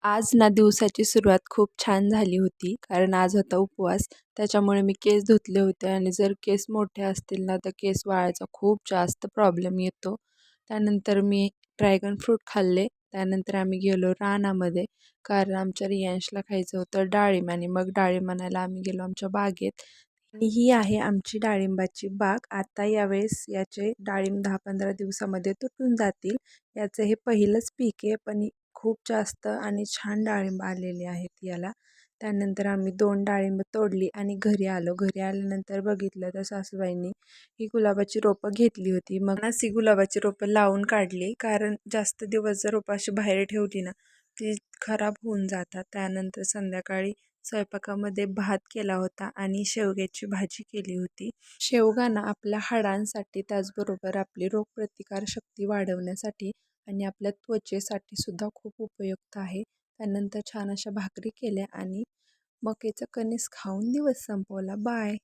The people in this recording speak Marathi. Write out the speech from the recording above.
आज ना दिवसाची सुरुवात खूप छान झाली होती. कारण आज होता उपवास. त्याच्यामुळे मी केस धुतले होते आणि जर केस मोठे असतील ना, तर केस वाळायचा खूप जास्त प्रॉब्लेम येतो. त्यानंतर मी ड्रॅगन फ्रूट खाल्ले. त्यानंतर आम्ही गेलो रानामध्ये, कारण आमच्या रियांशला खायचं होतं डाळिंब आणि मग डाळिंब आणायला आम्ही गेलो आमच्या बागेत. आणि ही आहे आमची डाळिंबाची बाग. आता यावेळेस याचे डाळिंब 10-15 दिवसामध्ये तुटून जातील. याचं हे पहिलंच पीक आहे, पण खूप जास्त आणि छान डाळिंब आलेले आहेत याला. त्यानंतर आम्ही 2 डाळिंब तोडली आणि घरी आलो. घरी आल्यानंतर बघितलं तर सासूबाईंनी ही गुलाबाची रोपं घेतली होती. मग ना ती गुलाबाची रोपं लावून काढली, कारण जास्त दिवस जर रोपं अशी बाहेर ठेवली ना, ती खराब होऊन जातात. त्यानंतर संध्याकाळी स्वयंपाकामध्ये भात केला होता आणि शेवग्याची भाजी केली होती. शेवगा ना आपल्या हाडांसाठी, त्याचबरोबर आपली रोगप्रतिकारशक्ती वाढवण्यासाठी आणि आपल्या त्वचेसाठी सुद्धा खूप उपयुक्त आहे. त्यानंतर छान अशा भाकरी केल्या आणि मक्याचं कणीस खाऊन दिवस संपवला. बाय.